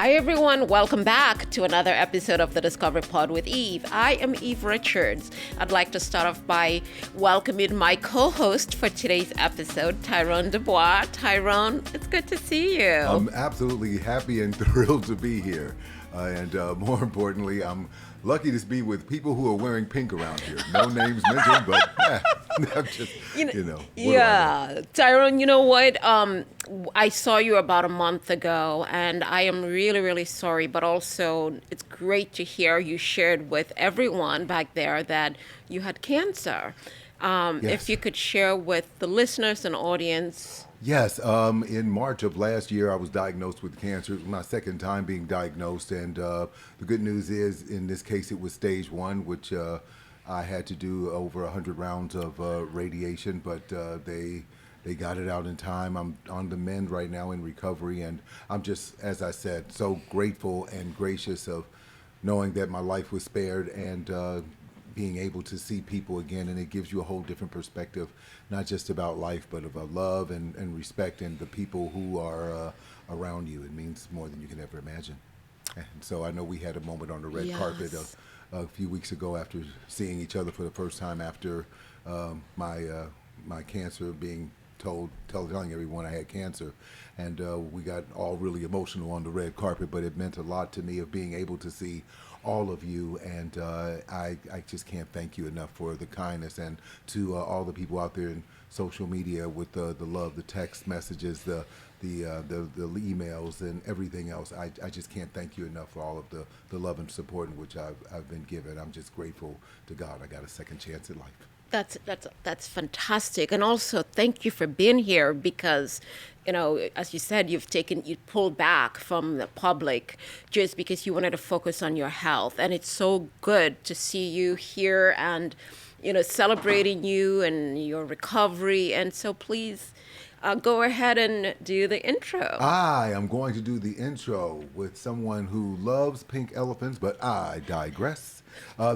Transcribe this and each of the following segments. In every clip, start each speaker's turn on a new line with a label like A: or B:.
A: Hi, everyone. Welcome back to another episode of the Discovery Pod with Eve. I am Eve Richards. I'd like to start off by welcoming my co-host for today's episode, Tyrone DuBose. Tyrone, it's good to see you.
B: I'm absolutely happy and thrilled to be here. And more importantly, I'm lucky to be with people who are wearing pink around here. No names mentioned, but I'm just,
A: Yeah. Tyrone, you know what? I saw you about a month ago, and I am really, really sorry. But also, it's great to hear you shared with everyone back there that you had cancer.
B: Yes.
A: If you could share with the listeners and audience.
B: Yes, in March of last year, I was diagnosed with cancer. It was my second time being diagnosed, and the good news is, in this case, it was stage 1, which I had to do over 100 rounds of radiation, but they got it out in time. I'm on the mend right now in recovery, and I'm just, as I said, so grateful and gracious of knowing that my life was spared and being able to see people again, and it gives you a whole different perspective, not just about life, but about love and respect and the people who are around you. It means more than you can ever imagine. And so I know we had a moment on the red carpet a few weeks ago after seeing each other for the first time after my cancer being telling everyone I had cancer. And we got all really emotional on the red carpet, but it meant a lot to me of being able to see all of you, and I just can't thank you enough for the kindness, and to all the people out there in social media with the love, the text messages, the emails, and everything else. I just can't thank you enough for all of the love and support in which I've been given. I'm just grateful to God I got a second chance at life.
A: That's fantastic, and also thank you for being here because, you know, as you said, you pulled back from the public just because you wanted to focus on your health, and it's so good to see you here and, you know, celebrating you and your recovery. And so please go ahead and do the intro.
B: I am going to do the intro with someone who loves pink elephants, but I digress.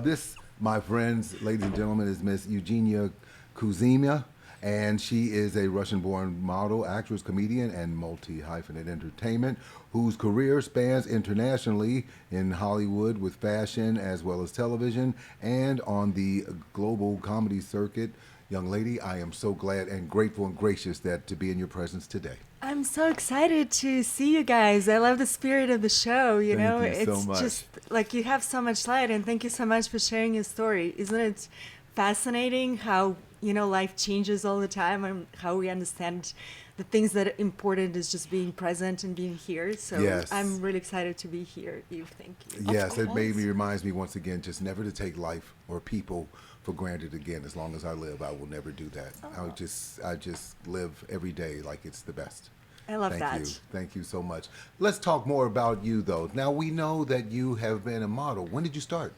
B: This, my friends, ladies and gentlemen, is Miss Eugenia Kuzmina, and she is a Russian-born model, actress, comedian, and multi-hyphenate entertainment whose career spans internationally in Hollywood with fashion as well as television and on the global comedy circuit. Young lady, I am so glad and grateful and gracious to be in your presence today.
C: I'm so excited to see you guys. I love the spirit of the show.
B: Thank you so
C: It's
B: much.
C: just like you have so much light, and thank you so much for sharing your story. Isn't it fascinating how, you know, life changes all the time and how we understand the things that are important is just being present and being here. So
B: Yes.
C: I'm really excited to be here, Eve. Thank you.
B: Yes, it reminds me once again just never to take life or people for granted again. As long as I live, I will never do that. I just live every day like it's the best.
C: I love that.
B: Thank you. Thank you so much. Let's talk more about you, though. Now, we know that you have been a model. When did you start?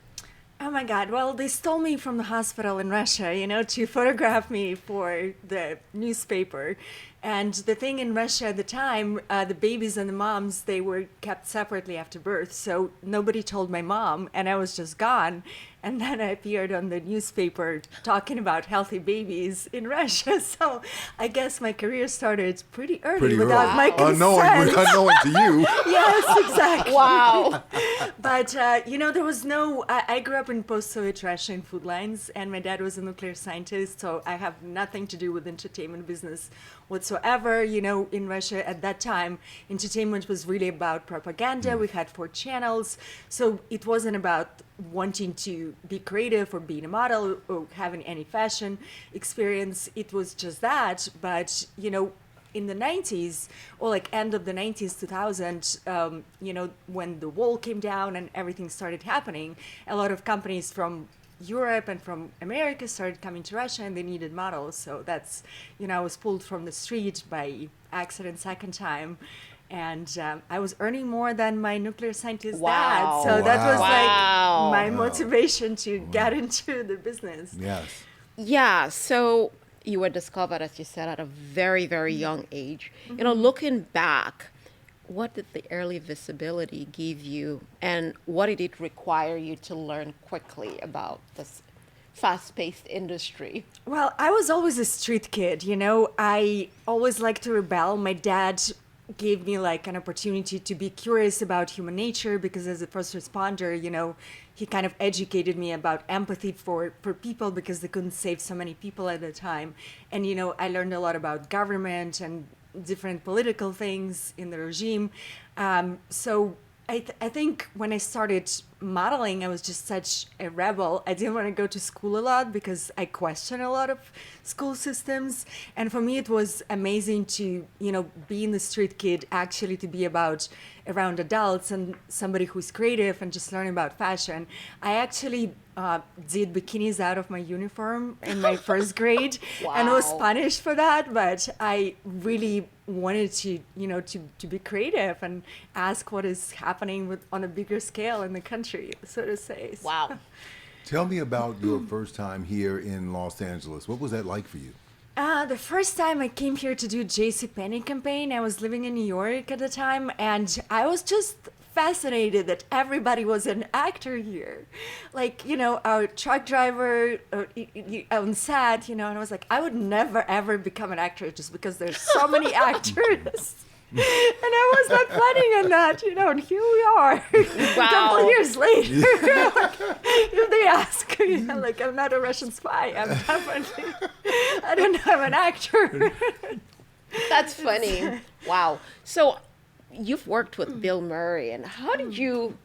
C: Oh my God. Well, they stole me from the hospital in Russia, you know, to photograph me for the newspaper. And the thing in Russia at the time, the babies and the moms, they were kept separately after birth. So nobody told my mom, and I was just gone. And then I appeared on the newspaper talking about healthy babies in Russia. So I guess my career started pretty early without my consent.
B: Unknowing to you.
C: Yes, exactly.
A: Wow.
C: But, you know, there was I grew up in post-Soviet Russia in food lines, and my dad was a nuclear scientist, so I have nothing to do with entertainment business whatsoever. You know, in Russia at that time, entertainment was really about propaganda. We had 4 channels, so it wasn't about wanting to be creative or being a model or having any fashion experience. It was just that. But, you know, in the 90s, or like end of the 90s, 2000, you know, when the wall came down and everything started happening, a lot of companies from Europe and from America started coming to Russia, and they needed models. So that's, you know, I was pulled from the street by accident second time. And I was earning more than my nuclear scientist dad. So that was like my motivation to get into the business.
B: Yes.
A: Yeah, so you were discovered, as you said, at a very, very young age. Mm-hmm. You know, looking back, what did the early visibility give you, and what did it require you to learn quickly about this fast-paced industry?
C: Well, I was always a street kid, you know. I always liked to rebel. My dad gave me like an opportunity to be curious about human nature, because as a first responder, he kind of educated me about empathy for people, because they couldn't save so many people at the time. And, I learned a lot about government and different political things in the regime. So I think when I started modeling, I was just such a rebel. I didn't want to go to school a lot because I question a lot of school systems. And for me, it was amazing to, being the street kid, actually to be around adults and somebody who's creative and just learning about fashion. I actually did bikinis out of my uniform in my first grade.
A: Wow.
C: And was punished for that. But I really wanted to, to be creative and ask what is happening on a bigger scale in the country, so to say.
A: Wow.
B: Tell me about your first time here in Los Angeles. What was that like for you?
C: The first time I came here to do JCPenney campaign, I was living in New York at the time, and I was just fascinated that everybody was an actor here. Like, our truck driver on set, and I was like, I would never ever become an actor just because there's so many actors. And I was not planning on that, and here we are,
A: Wow.
C: a couple of years later. If they ask, like, I'm not a Russian spy, I don't know, I'm an actor.
A: That's funny. Wow. So you've worked with Bill Murray, and how did you,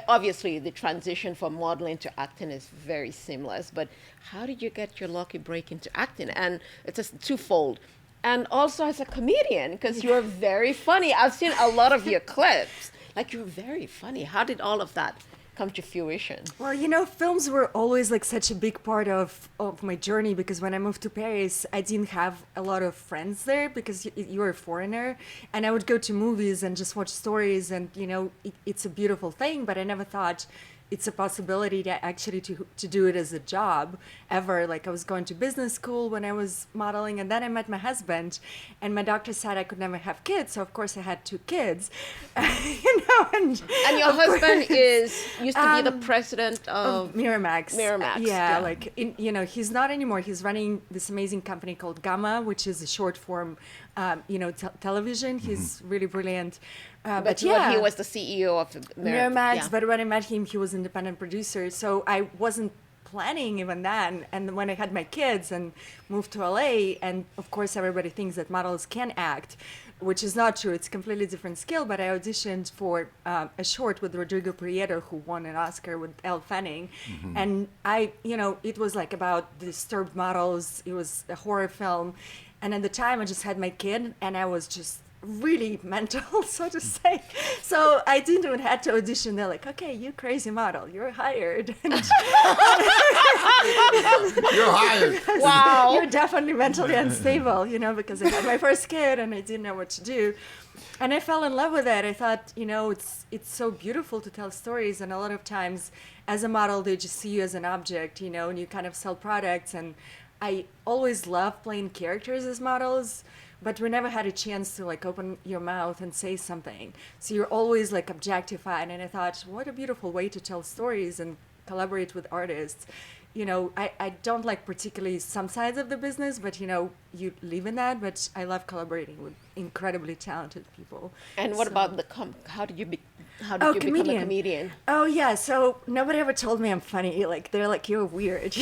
A: obviously the transition from modeling to acting is very seamless, but how did you get your lucky break into acting? And it's just twofold. And also as a comedian, because you're very funny. I've seen a lot of your clips. Like, you're very funny. How did all of that come to fruition?
C: Well, films were always like such a big part of my journey, because when I moved to Paris, I didn't have a lot of friends there because you're a foreigner. And I would go to movies and just watch stories, and, it's a beautiful thing, but I never thought it's a possibility to actually to do it as a job ever. Like, I was going to business school when I was modeling, and then I met my husband, and my doctor said I could never have kids, so of course I had 2 kids. And
A: your husband used to be the president of
C: Miramax.
A: Miramax,
C: Yeah,
A: yeah.
C: like, he's not anymore. He's running this amazing company called Gamma, which is a short form, television. He's really brilliant. But yeah,
A: he was the CEO of
C: Miramax.
A: Yeah.
C: But when I met him, he was independent producer. So I wasn't planning even then. And when I had my kids and moved to LA, and of course everybody thinks that models can act, which is not true. It's a completely different skill. But I auditioned for a short with Rodrigo Prieto, who won an Oscar with Elle Fanning. Mm-hmm. And it was like about disturbed models. It was a horror film. And at the time I just had my kid, and I was just really mental, so to say. So I didn't even have to audition. They're like, okay, you crazy model, you're hired.
B: You're hired.
A: Wow.
C: You're definitely mentally unstable, because I had my first kid and I didn't know what to do. And I fell in love with it. I thought, it's so beautiful to tell stories. And a lot of times as a model, they just see you as an object, and you kind of sell products. And I always love playing characters as models, but we never had a chance to like open your mouth and say something. So you're always like objectified. And I thought, what a beautiful way to tell stories and collaborate with artists. I don't like particularly some sides of the business, but you live in that. But I love collaborating with incredibly talented people.
A: And what about how did you become a comedian?
C: Oh yeah, so nobody ever told me I'm funny. Like, they're like, you're weird,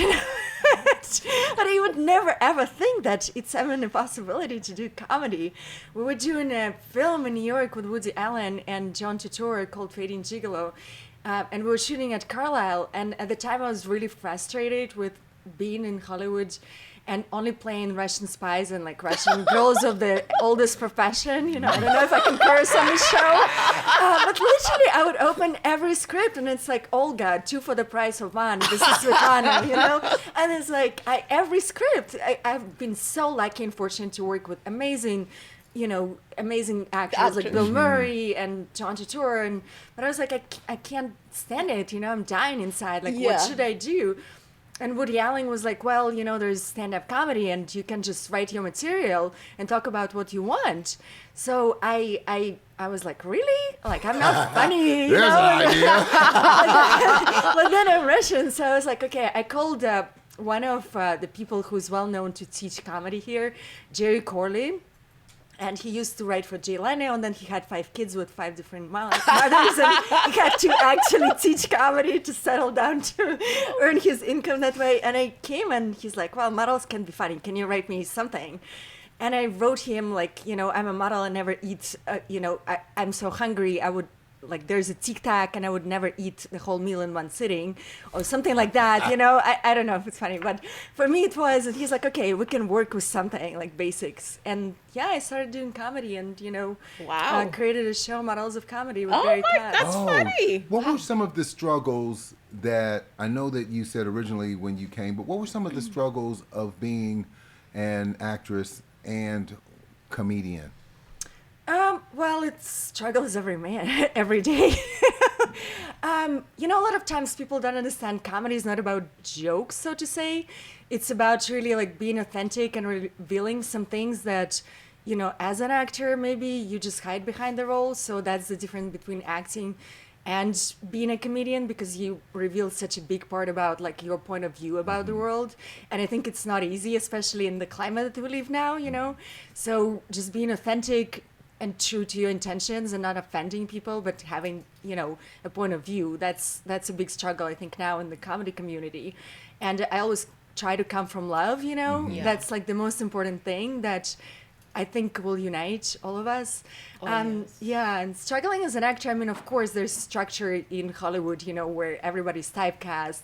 C: But I would never ever think that it's even a possibility to do comedy. We were doing a film in New York with Woody Allen and John Turturro called Fading Gigolo. And we were shooting at Carlisle. And at the time I was really frustrated with being in Hollywood and only playing Russian spies and like Russian girls of the oldest profession. I don't know if I can curse on the show. But literally I would open every script and it's like, Olga, 2 for the price of 1. This is Svetlana, And it's like, every script, I've been so lucky and fortunate to work with amazing actors like Bill Murray and John Turturro. But I was like, I can't stand it. I'm dying inside. Like, what should I do? And Woody Allen was like, well, there's stand-up comedy and you can just write your material and talk about what you want. So I was like, really? Like, I'm not funny.
B: There's an idea.
C: But then I'm Russian. So I was like, okay, I called one of the people who's well known to teach comedy here, Jerry Corley. And he used to write for Jay Leno, and then he had 5 kids with 5 different mothers, and he had to actually teach comedy to settle down to earn his income that way. And I came, and he's like, well, models can be funny. Can you write me something? And I wrote him, like, I'm a model, I never eat, I'm so hungry, I would, like, there's a tic tac and I would never eat the whole meal in one sitting or something like that. I don't know if it's funny, but for me it was. And he's like, okay, we can work with something like basics. And yeah, I started doing comedy and,
A: Wow.
C: created a show, Models of Comedy, with
A: Oh
C: Barry
A: my,
C: Katz.
A: that's funny.
B: What were some of the struggles that, I know that you said originally when you came, but what were some of the struggles of being an actress and comedian?
C: Well, it's struggles every man, every day. A lot of times people don't understand comedy is not about jokes, so to say. It's about really like being authentic and revealing some things that, as an actor, maybe you just hide behind the role. So that's the difference between acting and being a comedian, because you reveal such a big part about like your point of view about the world. And I think it's not easy, especially in the climate that we live now, So just being authentic and true to your intentions and not offending people, but having, a point of view. That's a big struggle, I think, now in the comedy community. And I always try to come from love,
A: Yeah.
C: That's like the most important thing that I think will unite all of us.
A: Yes.
C: Yeah, and struggling as an actor, I mean, of course, there's structure in Hollywood, where everybody's typecast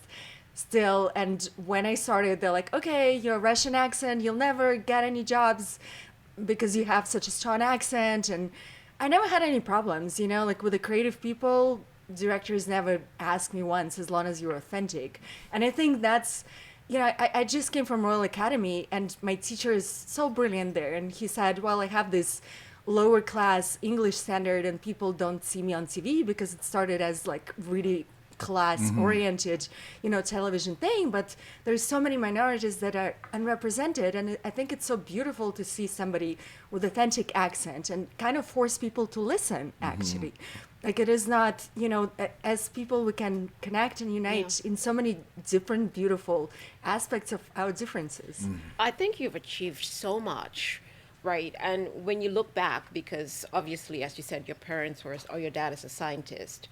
C: still. And when I started, they're like, okay, you're a Russian accent, you'll never get any jobs because you have such a strong accent. And I never had any problems, like with the creative people, directors never asked me once, as long as you're authentic. And I think that's, I just came from Royal Academy, and my teacher is so brilliant there. And he said, well, I have this lower class English standard and people don't see me on TV because it started as like really class oriented, television thing, but there's so many minorities that are unrepresented. And I think it's so beautiful to see somebody with authentic accent and kind of force people to listen, actually. Like, it is not, as people, we can connect and unite in so many different, beautiful aspects of our differences.
A: I think you've achieved so much, right? And when you look back, because obviously, as you said, your parents were, or your dad is a scientist,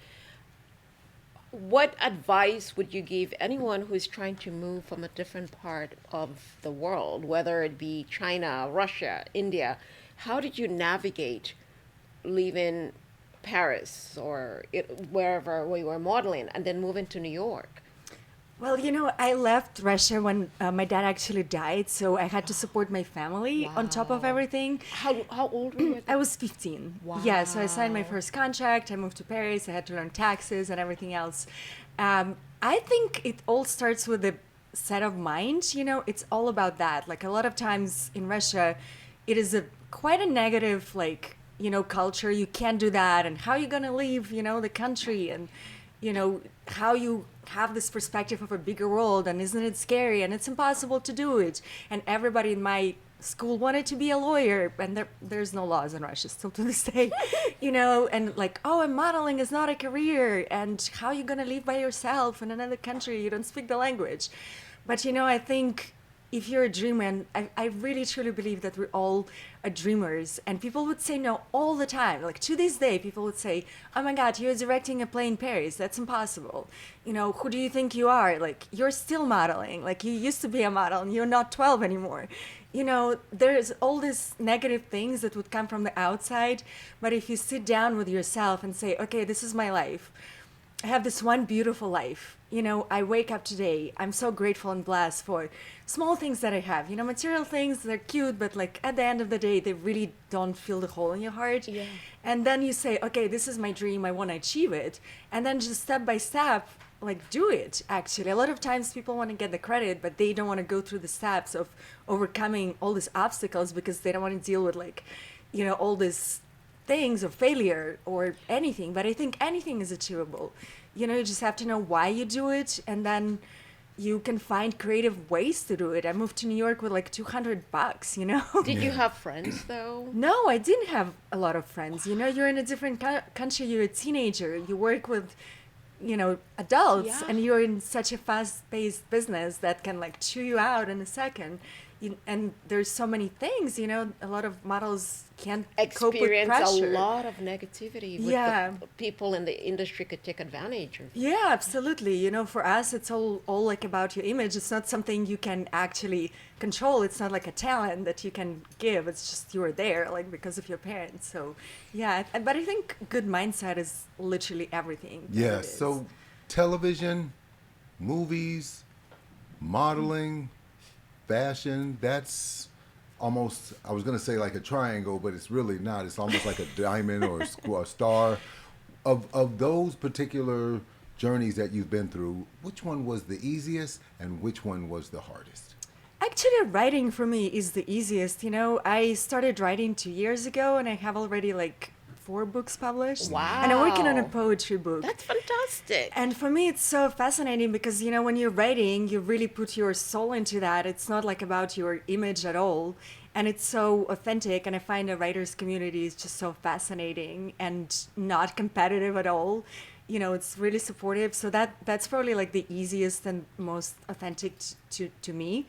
A: what advice would you give anyone who is trying to move from a different part of the world, whether it be China, Russia, India? How did you navigate leaving Paris or wherever we were modeling and then moving to New York?
C: Well, I left Russia when my dad actually died, so I had to support my family on top of everything.
A: How old were you?
C: I was 15.
A: Wow.
C: Yeah, so I signed my first contract. I moved to Paris. I had to learn taxes and everything else. I think it all starts with a set of mind. It's all about that. Like, a lot of times in Russia, it is quite a negative, like, culture. You can't do that. And how are you going to leave, the country? And, how you have this perspective of a bigger world, and isn't it scary, and it's impossible to do it. And everybody in my school wanted to be a lawyer, and there's no laws in Russia still to this day, and like, oh, and modeling is not a career, and how are you going to live by yourself in another country? You don't speak the language. But, I think if you're a dreamer, and I really truly believe that we're all dreamers, and people would say no all the time. Like, to this day, people would say, oh my God, you're directing a play in Paris. That's impossible. Who do you think you are? Like, you're still modeling. Like, you used to be a model and you're not 12 anymore. There's all these negative things that would come from the outside. But if you sit down with yourself and say, okay, this is my life. I have this one beautiful life. I wake up today. I'm so grateful and blessed for small things that I have. Material things, they're cute, but like at the end of the day, they really don't fill the hole in your heart. Yeah. And then you say, okay, this is my dream. I want to achieve it. And then just step by step, like, do it, actually. A lot of times people want to get the credit, but they don't want to go through the steps of overcoming all these obstacles because they don't want to deal with, like, all these things of failure or anything. But I think anything is achievable. You just have to know why you do it, and then you can find creative ways to do it. I moved to New York with like $200,
A: Did you have friends though?
C: No, I didn't have a lot of friends. You're in a different country, you're a teenager, you work with, adults, and you're in such a fast-paced business that can like chew you out in a second. And there's so many things, a lot of models can't cope with
A: Experience a
C: pressure.
A: lot of negativity with
C: Yeah.
A: the people in the industry could take advantage of.
C: Yeah, absolutely. For us, it's all like about your image. It's not something you can actually control. It's not like a talent that you can give. It's just you're there, like because of your parents. So, yeah. But I think good mindset is literally everything. that
B: Yeah.
C: it is.
B: So, television, movies, modeling, fashion, that's almost, I was going to say like a triangle, but it's really not. It's almost like a diamond or a star. Of those particular journeys that you've been through, which one was the easiest and which one was the hardest?
C: Actually, writing for me is the easiest. I started writing 2 years ago, and I have already like 4 books published. And I'm working on a
A: Wow.
C: poetry book.
A: That's fantastic.
C: And for me, it's so fascinating because, when you're writing, you really put your soul into that. It's not like about your image at all. And it's so authentic. And I find the writers' community is just so fascinating and not competitive at all. It's really supportive. So that's probably like the easiest and most authentic to me.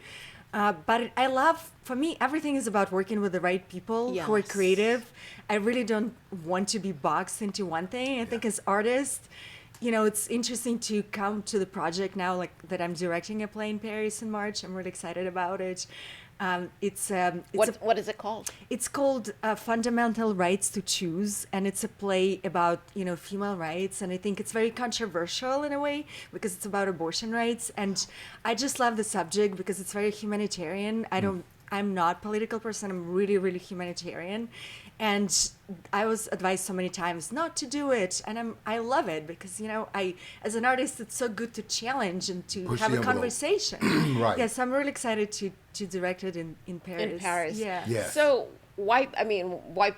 C: But I love, for me, everything is about working with the right people who are
A: Yes.
C: creative. I really don't want to be boxed into one thing. I think as artists, it's interesting to come to the project now, like that I'm directing a play in Paris in March. I'm really excited about it. It's
A: What is it called?
C: it's called Fundamental Rights to Choose, and it's a play about, female rights. And I think it's very controversial in a way because it's about abortion rights. And I just love the subject because it's very humanitarian. I'm not a political person. I'm really, really humanitarian. And I was advised so many times not to do it. And I love it because, as an artist, it's so good to challenge and to
B: Push
C: have
B: the
C: a
B: envelope.
C: conversation.
B: Right.
C: Yes, I'm really excited to direct it in Paris.
A: In Paris.
C: Yeah.
B: Yes.
A: So why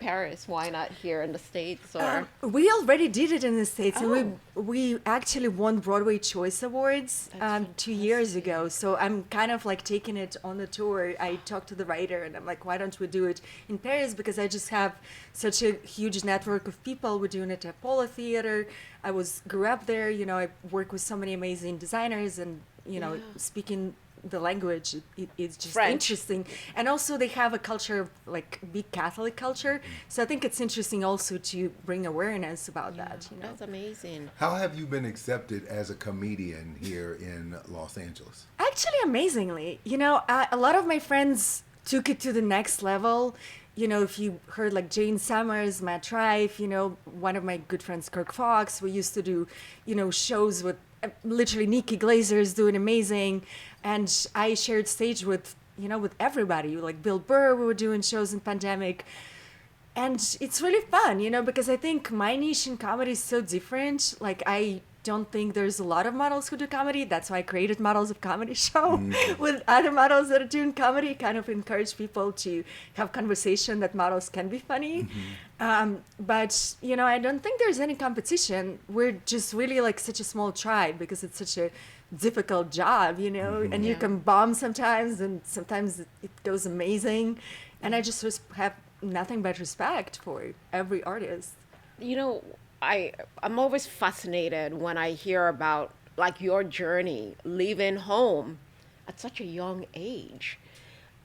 A: Paris? Why not here in the States? Or
C: We already did it in the States,
A: Oh.
C: and we actually won Broadway Choice Awards
A: That's
C: 2 years ago. So I'm kind of like taking it on the tour. I talked to the writer, and I'm like, why don't we do it in Paris? Because I just have such a huge network of people. We're doing it at Apollo Theater. I grew up there. I work with so many amazing designers, and
A: Yeah.
C: speaking the language, it's just
A: French.
C: interesting. And also they have a culture of like big Catholic culture, so I think it's interesting also to bring awareness about that.
A: That's amazing.
B: How have you been accepted as a comedian here in Los Angeles?
C: Actually, amazingly, a lot of my friends took it to the next level. If you heard like Jane Summers, Matt Rife, one of my good friends, Kirk Fox, we used to do, shows with literally Nikki Glazer's doing amazing. And I shared stage with, with everybody, like Bill Burr, we were doing shows in pandemic. And it's really fun, because I think my niche in comedy is so different. Like, I don't think there's a lot of models who do comedy. That's why I created Models of Comedy show with other models that are doing comedy, kind of encourage people to have conversation that models can be funny. But, I don't think there's any competition. We're just really like such a small tribe because it's such a difficult job, and you
A: Yeah.
C: can bomb sometimes and sometimes it goes amazing. And I just have nothing but respect for every artist.
A: I'm always fascinated when I hear about like your journey leaving home at such a young age.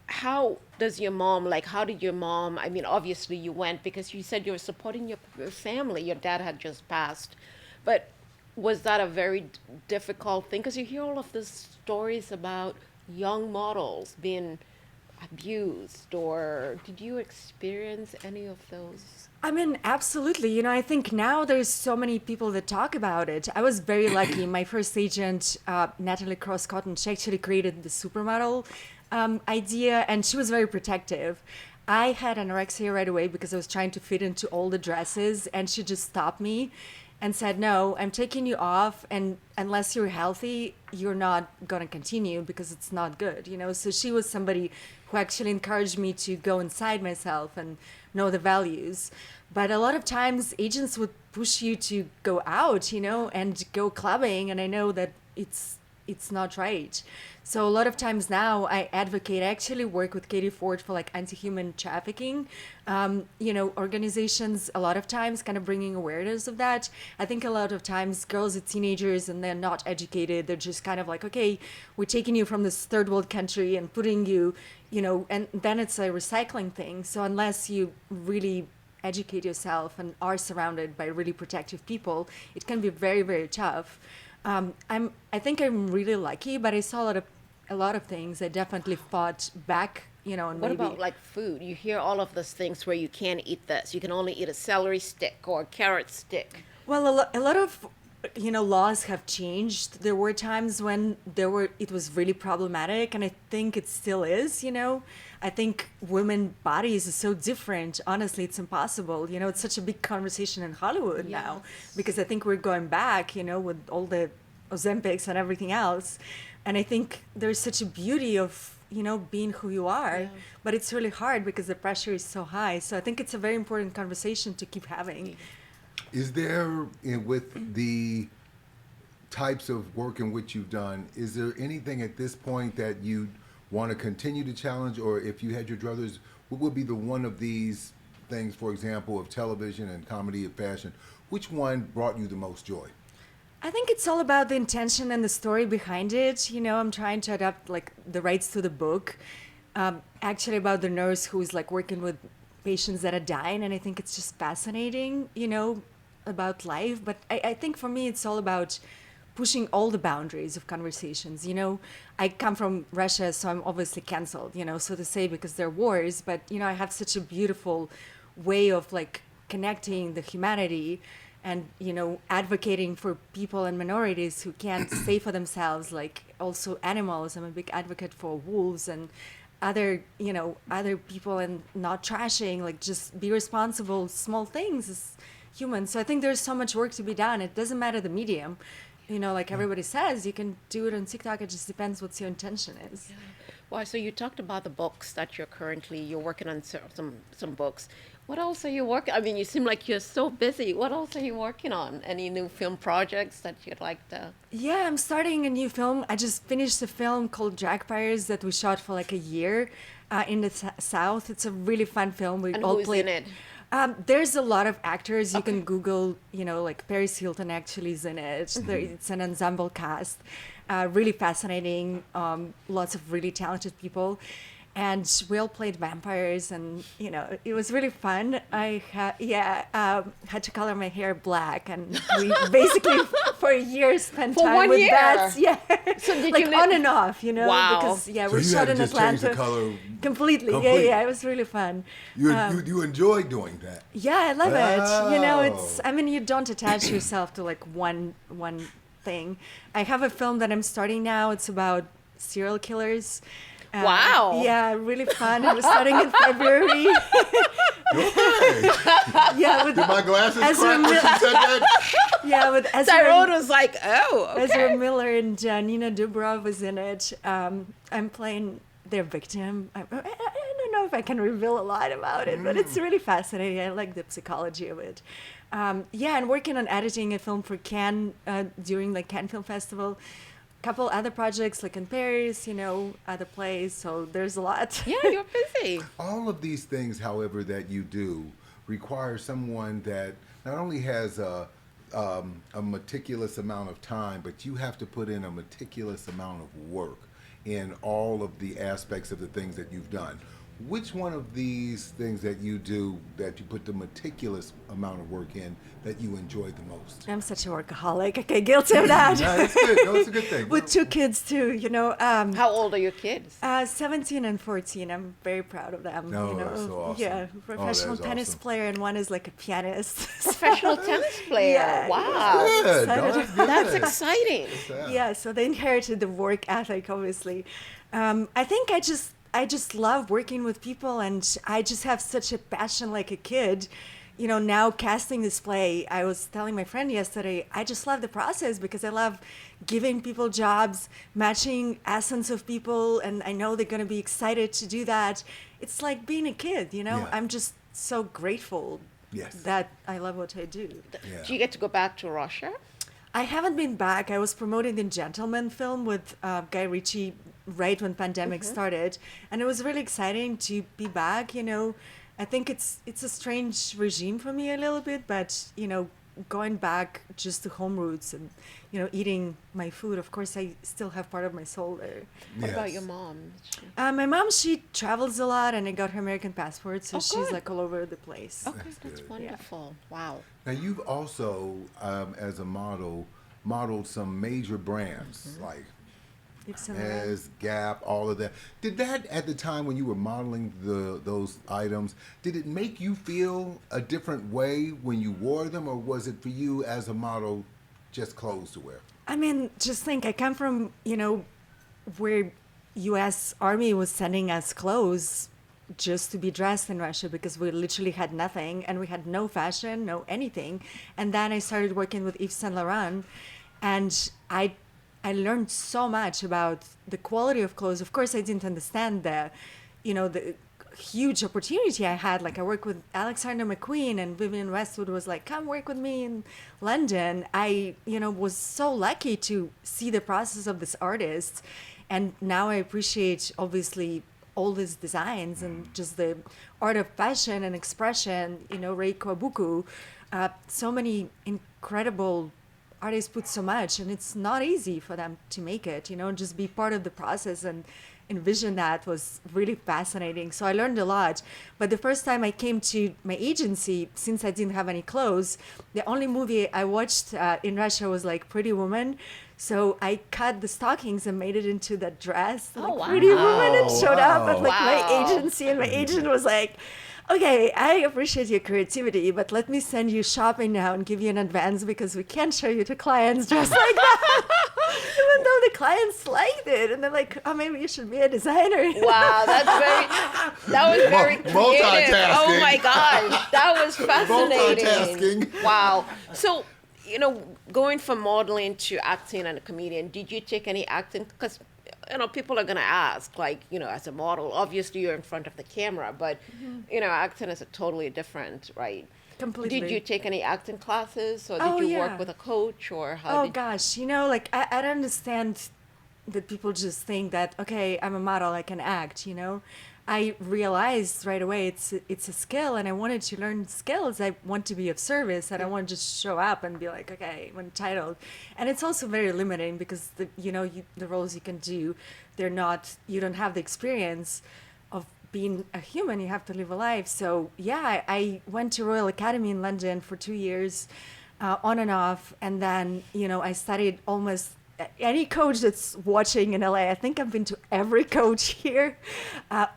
A: How did your mom, I mean, obviously you went because you said you were supporting your family. Your dad had just passed. But was that a very difficult thing? Because you hear all of these stories about young models being abused, or did you experience any of those?
C: I mean, absolutely. I think now there's so many people that talk about it. I was very lucky. My first agent, Natalie Cross Cotton, she actually created the supermodel idea, and she was very protective. I had anorexia right away because I was trying to fit into all the dresses, and she just stopped me and said, no, I'm taking you off, and unless you're healthy, you're not going to continue because it's not good, So she was somebody who actually encouraged me to go inside myself and know the values. But a lot of times agents would push you to go out, and go clubbing, and I know that it's it's not right. So a lot of times now I advocate, I actually work with Katie Ford for like anti-human trafficking, organizations, a lot of times kind of bringing awareness of that. I think a lot of times girls are teenagers and they're not educated. They're just kind of like, okay, we're taking you from this third world country and putting you, and then it's a recycling thing. So unless you really educate yourself and are surrounded by really protective people, it can be very, very tough. I think I'm really lucky, but I saw a lot of things. I definitely fought back, and
A: What
C: maybe.
A: about like food? You hear all of those things where you can't eat this. You can only eat a celery stick or a carrot stick.
C: Well, a lot of laws have changed. There were times when it was really problematic, and I think it still is. I think women bodies are so different. Honestly, it's impossible. It's such a big conversation in Hollywood now, because I think we're going back. With all the Ozempics and everything else, and I think there's such a beauty of being who you are, but it's really hard because the pressure is so high. So I think it's a very important conversation to keep having.
B: Is there, with the types of work in which you've done, is there anything at this point that you want to continue to challenge, or if you had your druthers, what would be the one of these things, for example, of television and comedy and fashion, which one brought you the most joy?
C: I think it's all about the intention and the story behind it. I'm trying to adapt like the rights to the book, actually about the nurse who's like working with patients that are dying, and I think it's just fascinating, about life. But I think for me, it's all about pushing all the boundaries of conversations. I come from Russia, so I'm obviously canceled, so to say, because there are wars. But, I have such a beautiful way of like connecting the humanity and, advocating for people and minorities who can't say for themselves, like also animals. I'm a big advocate for wolves and other people, and not trashing, like just be responsible, small things as humans. So I think there's so much work to be done. It doesn't matter the medium. Like everybody says, you can do it on TikTok. It just depends what your intention is.
A: Yeah. Well, so you talked about the books that you're working on some books. What else are you working? I mean, you seem like you're so busy. What else are you working on? Any new film projects that you'd like to?
C: Yeah, I'm starting a new film. I just finished a film called Drag Fires that we shot for like a year in the South. It's a really fun film. We
A: And
C: all
A: who's
C: played.
A: in it?
C: There's a lot of actors. You can Google, like Paris Hilton actually is in it. It's an ensemble cast. Really fascinating. Lots of really talented people. And we all played vampires, and it was really fun. I had to color my hair black, and we basically for a year spent
A: For
C: time
A: 1
C: with
A: year?
C: bats. Yeah,
A: So did
C: like
A: you
C: on and off,
A: Wow.
C: because
B: So
C: we
B: you
C: shot
B: had to
C: in
B: just change
C: Atlanta
B: the color
C: completely.
B: completely.
C: Yeah, it was really fun.
B: You enjoy doing that?
C: Yeah, I love it.
B: Oh.
C: I mean, you don't attach yourself to like one thing. I have a film that I'm starting now. It's about serial killers.
A: Wow.
C: Yeah, really fun. It was starting in February.
B: Okay.
C: Yeah, with
B: Did my glasses
C: Ezra
B: crack when she said that?
C: yeah, with
A: Tyrone was like, oh, okay.
C: Ezra Miller and Nina Dubrov was in it. I'm playing their victim. I don't know if I can reveal a lot about it, but it's really fascinating. I like the psychology of it. And working on editing a film for Cannes during the Cannes Film Festival. Couple other projects like in Paris, other plays. So there's a lot.
A: Yeah, you're busy.
B: All of these things, however, that you do require someone that not only has a meticulous amount of time, but you have to put in a meticulous amount of work in all of the aspects of the things that you've done. Which one of these things that you do, that you put the meticulous amount of work in, that you enjoy the most?
C: I'm such a workaholic. Okay, guilty of that.
B: No, that's good. No, it's a good thing.
C: With 2 kids too,
A: How old are your kids?
C: 17 and 14. I'm very proud of them.
B: No, that's so awesome.
C: Yeah, professional
B: that's
C: tennis
B: awesome.
C: player, and one is like a pianist.
A: Professional tennis player.
C: Yeah.
A: Wow.
B: Good.
C: Excited.
B: No, that's good.
A: That's exciting.
C: Yeah, so they inherited the work ethic, obviously. I think I just love working with people, and I just have such a passion like a kid. Now casting this play, I was telling my friend yesterday, I just love the process because I love giving people jobs, matching essence of people, and I know they're going to be excited to do that. It's like being a kid,
B: Yeah.
C: I'm just so grateful
B: Yes.
C: that I love what I do.
B: Yeah.
A: Do you get to go back to Russia?
C: I haven't been back. I was promoting the Gentleman film with Guy Ritchie right when pandemic started, and it was really exciting to be back. I think it's a strange regime for me a little bit, but going back just to home roots and eating my food. Of course, I still have part of my soul there.
A: What about your mom?
C: My mom, she travels a lot, and I got her American passport, so
A: Oh,
C: she's
A: good.
C: like all over the place.
A: Okay,
B: That's
A: that's
B: good.
A: wonderful. Wow.
B: Now, you've also, as a model, modeled some major brands like
C: Yves Saint Laurent.
B: as Gap, all of that. Did that, at the time when you were modeling those items, did it make you feel a different way when you wore them, or was it for you as a model just clothes to wear?
C: I mean, just think, I come from, where U.S. Army was sending us clothes just to be dressed in Russia because we literally had nothing and we had no fashion, no anything. And then I started working with Yves Saint Laurent, and I learned so much about the quality of clothes. Of course, I didn't understand the huge opportunity I had. Like, I worked with Alexander McQueen, and Vivienne Westwood was like, come work with me in London. I, was so lucky to see the process of this artist. And now I appreciate, obviously, all these designs and just the art of fashion and expression, Rei Kawabuku. So many incredible artists put so much, and it's not easy for them to make it, just be part of the process and envision that was really fascinating. So I learned a lot. But the first time I came to my agency, since I didn't have any clothes, the only movie I watched in Russia was like Pretty Woman. So I cut the stockings and made it into that dress,
A: Oh,
C: like
A: wow.
C: Pretty Woman, and showed up at like
A: Wow.
C: my agency, and my agent was like, okay, I appreciate your creativity, but let me send you shopping now and give you an advance because we can't show you to clients dressed like that. Even though the clients liked it, and they're like, oh, maybe you should be a designer.
A: Wow, that was very creative.
B: Multitasking.
A: Oh my gosh, that was fascinating.
B: Multitasking.
A: Wow. So, going from modeling to acting and a comedian, did you take any acting? Because people are going to ask, like, as a model, obviously you're in front of the camera, but, acting is a totally different, right?
C: Completely.
A: Did you take any acting classes, or did you work with a coach, or how
C: Oh,
A: did
C: gosh, I don't understand that people just think that, okay, I'm a model, I can act, I realized right away it's a skill, and I wanted to learn skills. I want to be of service. I don't want to just show up and be like, okay, I'm entitled. And it's also very limiting because the roles you can do, you don't have the experience of being a human. You have to live a life. So yeah, I went to Royal Academy in London for 2 years, on and off, and then I studied almost any coach that's watching in LA. I think I've been to every coach here.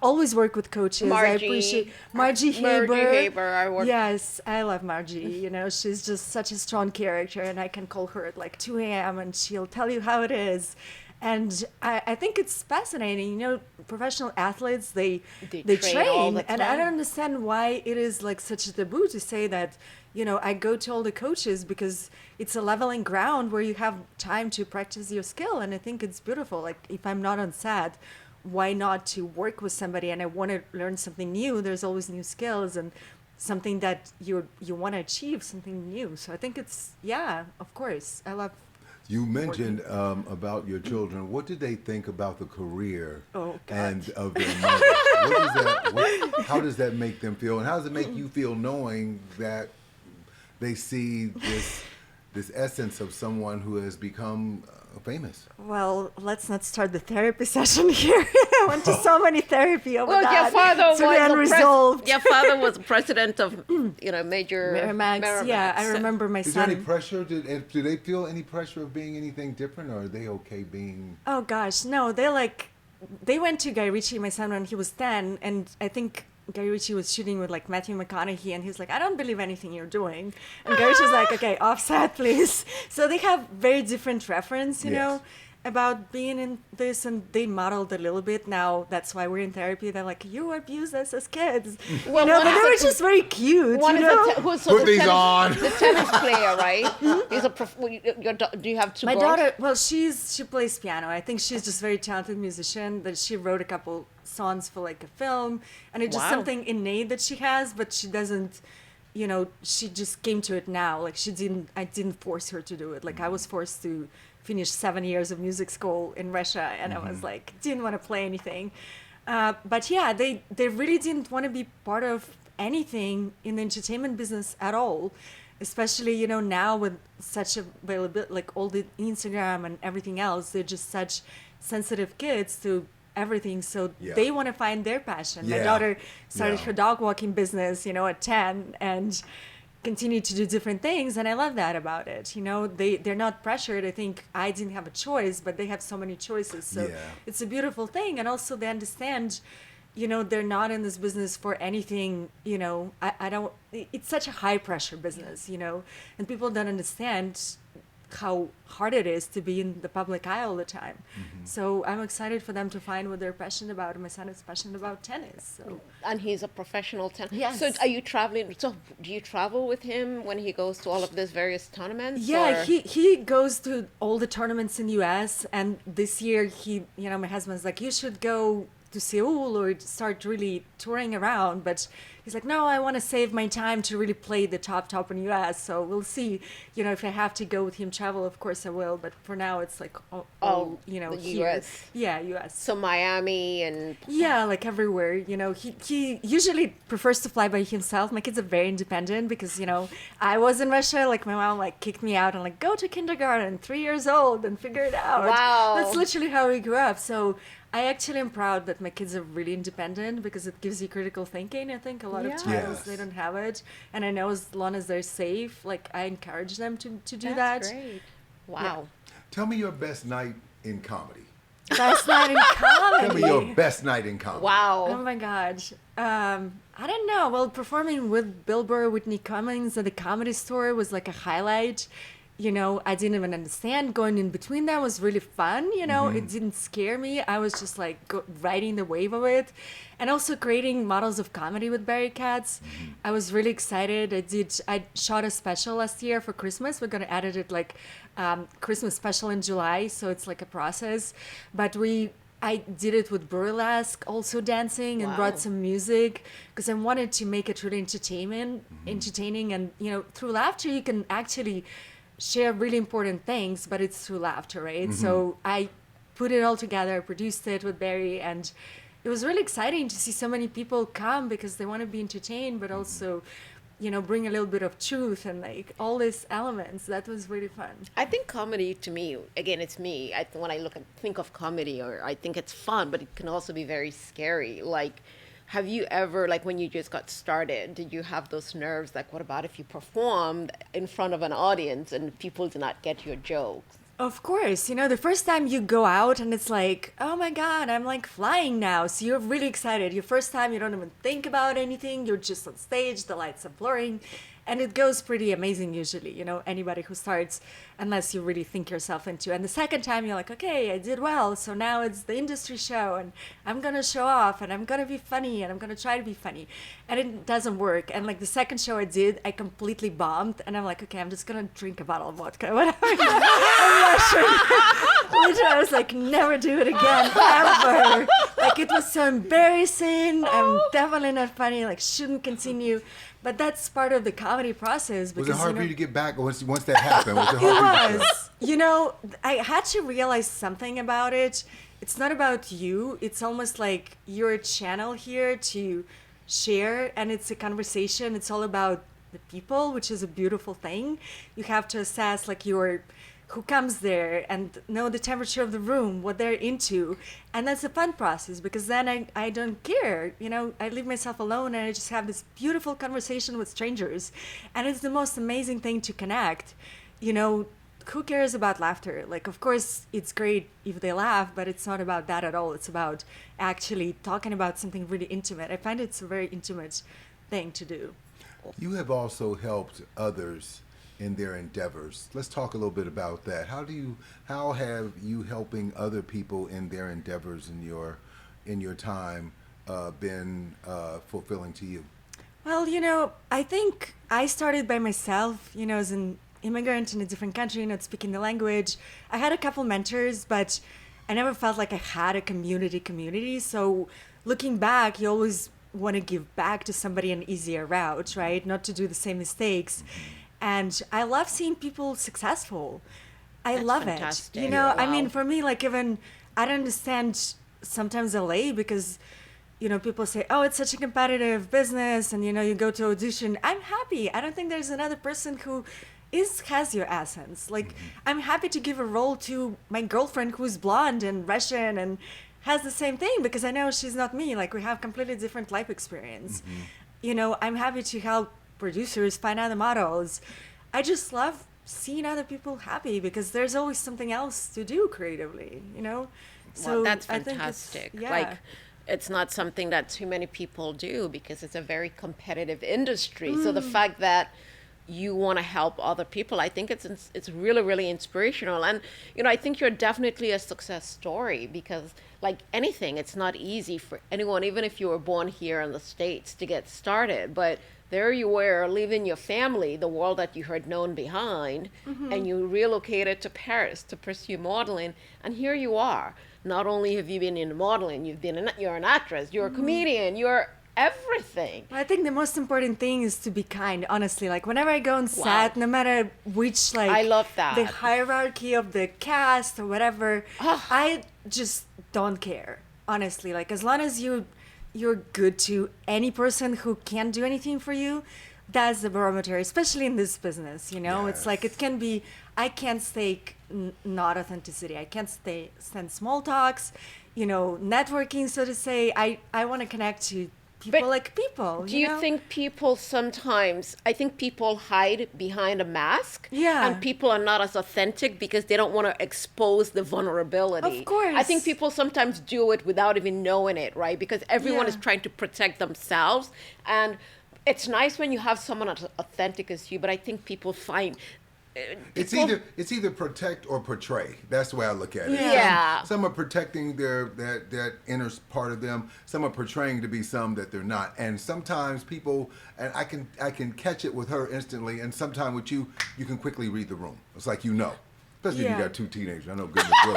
C: Always work with coaches. I appreciate Margie Haber.
A: I worked.
C: Yes, I love Margie. She's just such a strong character, and I can call her at like 2 a.m. and she'll tell you how it is. And I think it's fascinating. Professional athletes, they
A: train all the
C: and I
A: time.
C: don't understand why it is like such a taboo to say that. I go to all the coaches because it's a leveling ground where you have time to practice your skill. And I think it's beautiful. Like, if I'm not on set, why not to work with somebody and I want to learn something new? There's always new skills and something that you want to achieve, something new. So I think it's, of course. I love.
B: You mentioned about your children. What did they think about the career and of their mother? How does that make them feel? And how does it make you feel knowing that they see this essence of someone who has become famous?
C: Well, let's not start the therapy session here. I went to so many therapy over that.
A: Your father
C: it's really unresolved.
A: Your father was president of, major
C: Miramax. Yeah, I remember my
B: Is there
C: son.
B: any pressure? Do they feel any pressure of being anything different, or are they okay being?
C: Oh gosh, no. They went to Guy Ritchie, my son, when he was 10, and I think Guy Ritchie was shooting with like Matthew McConaughey, and he's like, I don't believe anything you're doing. And Guy Ritchie's like, okay, offset, please. So they have very different reference, you know, about being in this, and they modeled a little bit. Now that's why we're in therapy. They're like, you abused us as kids,
A: Well,
C: but they were just very cute.
A: One
C: you
A: is
C: know?
B: Put these on.
A: The tennis player, right? He's do you have two
C: My
A: girls?
C: daughter, well, she plays piano. I think she's just a very talented musician. That she wrote a couple songs for like a film, and it's just
A: Wow.
C: something innate that she has, but she doesn't she just came to it now. Like I didn't force her to do it. Like I was forced to finish 7 years of music school in Russia, and I was like, didn't want to play anything. But yeah, they really didn't want to be part of anything in the entertainment business at all. Especially, now with such availability, like all the Instagram and everything else, they're just such sensitive kids to everything. So they want to find their passion. My daughter started her dog walking business, at 10, and continued to do different things. And I love that about it. They're not pressured. I think I didn't have a choice, but they have so many choices. So it's a beautiful thing. And also they understand, they're not in this business for anything, I don't, it's such a high pressure business, and people don't understand how hard it is to be in the public eye all the time. So I'm excited for them to find what they're passionate about. My son is passionate about tennis. So.
A: And he's a professional tennis.
C: Yes.
A: So are you traveling? So do you travel with him when he goes to all of these various tournaments?
C: Yeah, he goes to all the tournaments in the US. And this year my husband's like, you should go to Seoul or start really touring around, but he's like, no, I want to save my time to really play the top in the US. So we'll see, if I have to go with him travel, of course I will, but for now it's like all
A: the
C: here.
A: US.
C: Yeah, US.
A: So Miami and
C: like everywhere. He usually prefers to fly by himself. My kids are very independent because I was in Russia, like my mom kicked me out and go to kindergarten 3 years old and figure it out.
A: Wow.
C: That's literally how we grew up. So I actually am proud that my kids are really independent because it gives you critical thinking. I think a lot of times they don't have it. And I know as long as they're safe, I encourage them to do that.
A: That's great. Wow.
B: Yeah. Tell me your best night in comedy.
C: Best night in comedy.
B: Tell me your best night in comedy.
A: Wow.
C: Oh my God. I don't know. Well, performing with Bill Burr, Whitney Cummings at the Comedy Store was like a highlight. I didn't even understand. Going in between that was really fun. It didn't scare me. I was just riding the wave of it. And also creating models of comedy with Barry Katz. I was really excited. I shot a special last year for Christmas. We're going to edit it Christmas special in July. So it's like a process. But I did it with burlesque, also dancing, and brought some music because I wanted to make it really entertaining. And, through laughter, you can actually share really important things, but it's through laughter, right? So I put it all together, produced it with Barry, and it was really exciting to see so many people come because they want to be entertained, but also, bring a little bit of truth and all these elements. That was really fun.
A: I think comedy, to me, again, it's me. When I think of comedy, or I think it's fun, but it can also be very scary. Have you ever, when you just got started, did you have those nerves? What about if you performed in front of an audience and people did not get your jokes?
C: Of course. The first time you go out and it's oh my God, I'm flying now. So you're really excited. Your first time, you don't even think about anything. You're just on stage. The lights are blurring. And it goes pretty amazing usually, anybody who starts, unless you really think yourself into it. And the second time you're okay, I did well. So now it's the industry show and I'm going to show off and I'm going to be funny and I'm going to try to be funny. And it doesn't work. And the second show I did, I completely bombed. And I'm okay, I'm just going to drink a bottle of vodka. Whatever. I'm Russian. Literally, I was never do it again, ever. It was so embarrassing. I'm definitely not funny. Shouldn't continue. But that's part of the comedy process. Because,
B: was it hard for you to get back once that happened? Was it
C: hard? It was. I had to realize something about it. It's not about you. It's almost like you're a channel here to share, and it's a conversation. It's all about the people, which is a beautiful thing. You have to assess who comes there and know the temperature of the room, what they're into. And that's a fun process because then I don't care. I leave myself alone and I just have this beautiful conversation with strangers. And it's the most amazing thing to connect. Who cares about laughter? Of course, it's great if they laugh, but it's not about that at all. It's about actually talking about something really intimate. I find it's a very intimate thing to do.
B: You have also helped others in their endeavors. Let's talk a little bit about that. How have you helping other people in their endeavors in your time been fulfilling to you?
C: Well, I think I started by myself, as an immigrant in a different country, not speaking the language. I had a couple mentors, but I never felt like I had a community. So looking back, you always want to give back to somebody an easier route, right? Not to do the same mistakes. And I love seeing people successful. I
A: That's
C: love
A: fantastic.
C: it. You know, I
A: Wow.
C: mean, for me, like even, I don't understand sometimes LA because, you know, people say, oh, it's such a competitive business and, you know, you go to audition. I'm happy. I don't think there's another person who has your essence. Like, I'm happy to give a role to my girlfriend who's blonde and Russian and has the same thing because I know she's not me. Like, we have completely different life experience. You know, I'm happy to help producers find other models. I just love seeing other people happy because there's always something else to do creatively, you know?
A: Well, that's
C: I think
A: fantastic.
C: yeah.
A: Like, it's not something that too many people do because it's a very competitive industry. So the fact that you want to help other people, I think it's really, really inspirational. And, you know, I think you're definitely a success story because, like anything, it's not easy for anyone, even if you were born here in the States, to get started. But there you were, leaving your family, the world that you had known behind, and you relocated to Paris to pursue modeling. And here you are. Not only have you been in modeling, you're an actress, you're a comedian, you're everything.
C: I think the most important thing is to be kind, honestly. Like whenever I go on set, no matter which, like,
A: I love that.
C: the hierarchy of the cast or whatever,
A: Ah.
C: I just don't care, honestly. Like as long as you're good to any person who can't do anything for you, that's the barometer, especially in this business, you know? It's like, it can be, I can't stake not authenticity. I can't stand small talks, you know, networking, so to say. I want to connect to people
A: But
C: like people.
A: Do you
C: know?
A: think people sometimes, I think people hide behind a mask.
C: Yeah.
A: And people are not as authentic because they don't want to expose the vulnerability.
C: Of course.
A: I think people sometimes do it without even knowing it, right? Because everyone is
C: Yeah.
A: trying to protect themselves. And it's nice when you have someone as authentic as you, but I think people find...
B: It's either protect or portray. That's the way I look at it.
A: Yeah.
B: Some are protecting that inner part of them. Some are portraying to be some that they're not. And sometimes people, and I can catch it with her instantly. And sometimes with you, you can quickly read the room. It's like you know, especially if
C: Yeah.
B: you got two teenagers. I know goodness well.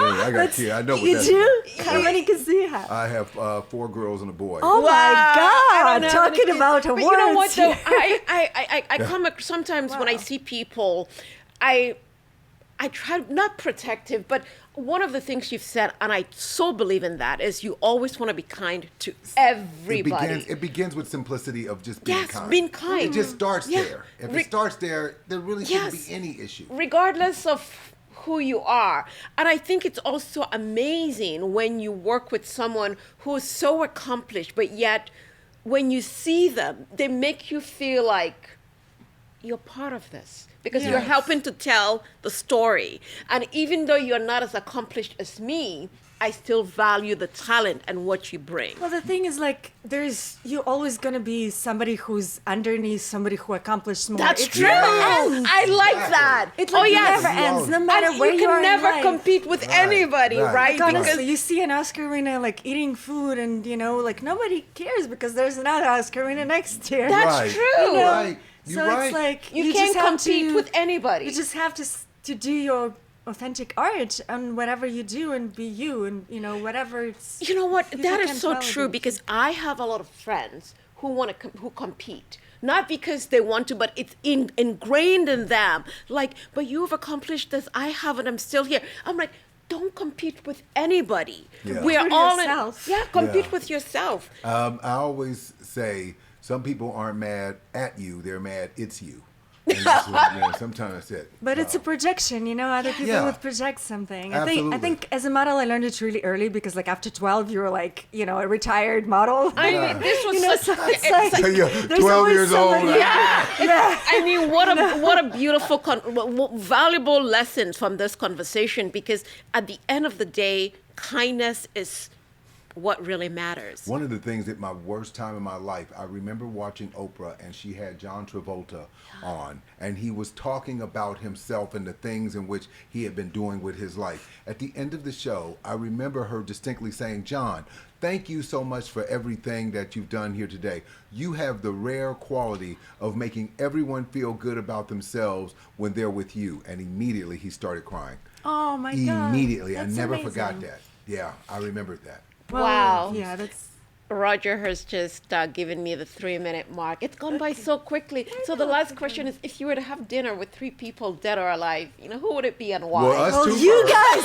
B: I got kids. I know what
C: You
B: that
C: do?
B: is.
C: How many kids do you have?
B: I have 4 girls and a boy.
C: Oh
A: Wow, I
C: my
A: don't
C: God!
A: know
C: Talking
A: anything.
C: about
A: But
C: awards.
A: you know what though?
C: here.
A: I come sometimes when I
C: Wow.
A: see people, I try not protective, but one of the things you've said, and I so believe in that, is you always want to be kind to everybody.
B: It begins with simplicity of just being
A: Yes,
B: kind.
A: being kind.
B: It just starts
A: Yeah.
B: there. If it starts there, there really shouldn't
A: Yes.
B: be any issue.
A: Regardless of who you are. And I think it's also amazing when you work with someone who is so accomplished, but yet when you see them, they make you feel like you're part of this because you're
C: Yes.
A: helping to tell the story. And even though you're not as accomplished as me, I still value the talent and what you bring.
C: Well, the thing is, like, you're always gonna be somebody who's underneath somebody who accomplished more.
A: That's
C: It
A: true.
C: never ends.
A: I like
B: Exactly.
A: that.
C: It like,
A: yes.
C: never ends, no
B: And
C: matter
A: And
C: where
A: you
C: you are
A: can
C: in
A: never
C: life.
A: compete with
B: Right,
A: anybody,
B: right.
A: right?
C: Like,
A: Because
C: honestly, you see an Oscar winner like eating food, and you know, like nobody cares because there's another Oscar winner next year.
A: That's
B: Right.
A: true.
C: You know?
B: Right. You're
C: So
B: right.
C: it's like
A: you
C: just
A: can't
C: have
A: compete
C: to-
A: with anybody.
C: You just have to do your authentic art and whatever you do, and be you, and you know whatever.
A: You know what?
C: people
A: That is
C: can
A: so
C: validate.
A: true because I have a lot of friends who want to who compete. Not because they want to, but it's ingrained in them. Like, but you've accomplished this. I haven't. I'm still here. I'm like, don't compete with anybody.
B: Yeah.
A: We are
C: With
A: all
C: yourself.
A: compete
B: Yeah.
A: with yourself.
B: I always say some people aren't mad at you; they're mad it's you. And that's what, sometimes that's it.
C: But it's a projection, you know. Other people
B: Yeah.
C: would project something. I
B: Absolutely.
C: think as a model, I learned it really early because, like, after 12, you were like, you know, a retired model.
A: I mean, this was
C: You know,
A: such.
C: so it's
A: it's
C: like-
A: like-
B: You're
C: There's
B: 12
C: always
B: years old.
C: somebody-
A: yeah.
C: Yeah.
A: I mean, what a beautiful, valuable lessons from this conversation. Because at the end of the day, kindness is what really matters.
B: One of the things at my worst time in my life, I remember watching Oprah and she had John Travolta on, and he was talking about himself and the things in which he had been doing with his life. At the end of the show, I remember her distinctly saying, "John, thank you so much for everything that you've done here today. You have the rare quality of making everyone feel good about themselves when they're with you." And immediately he started crying.
C: Oh my God.
B: Immediately.
C: That's
B: I never
C: amazing.
B: forgot that. Yeah, I remembered that.
C: Well,
A: Wow.
C: Yeah, that's.
A: Roger has just given me the 3-minute mark. It's gone by so quickly. So the last question is, if you were to have dinner with 3 people, dead or alive, who would it be and why?
B: Well, us
C: Well,
B: two
C: you
B: first.
C: guys,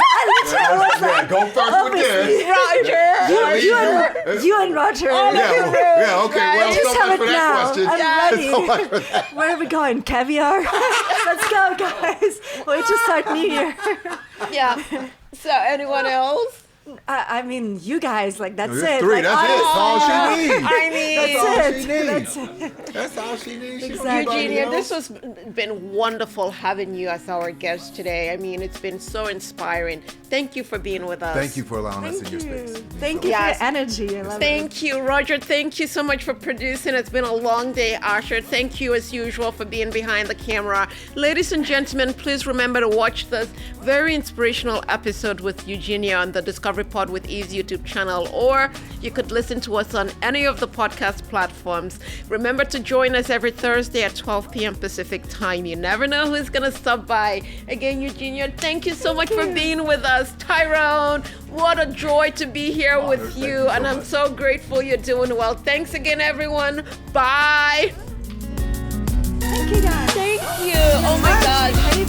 B: Go first with this.
A: Roger!
C: you and Roger.
B: Yeah, okay. Well,
C: Just
B: so
C: have
B: much
C: it
B: for that
C: now.
B: question.
C: I'm ready.
B: So much for that.
C: Where are we going? Caviar? Let's go, guys. Wait to start New Year.
A: Yeah. So anyone else?
C: I mean, you guys, like, that's
B: There's
C: it.
B: 3.
C: Like,
B: That's it. That's all she needs.
A: I mean,
B: That's all
C: That's
B: she
C: it.
B: needs.
C: That's it.
B: That's all she needs. She don't
C: Exactly.
B: need
A: Eugenia,
B: anybody
A: this
B: else.
A: has been wonderful having you as our guest today. I mean, it's been so inspiring. Thank you for being with us.
B: Thank you for allowing us in
C: Thank
B: your
C: you.
B: space.
C: Thank you
A: Yes.
C: for your energy. I love it.
A: Thank you, Roger. Thank you so much for producing. It's been a long day, Asher. Thank you, as usual, for being behind the camera. Ladies and gentlemen, please remember to watch this very inspirational episode with Eugenia on the Discovery Pod with Eve's YouTube channel, or you could listen to us on any of the podcast platforms. Remember to join us every Thursday at 12 p.m. Pacific time. You never know who's going to stop by. Again, Eugenia, thank you so much for being with us. Tyrone, what a joy to be here with
B: Thank
A: you,
B: you so
A: and I'm
B: much.
A: so grateful you're doing well. Thanks again, everyone. Bye.
C: Thank you, guys.
A: Thank you. Oh my gosh.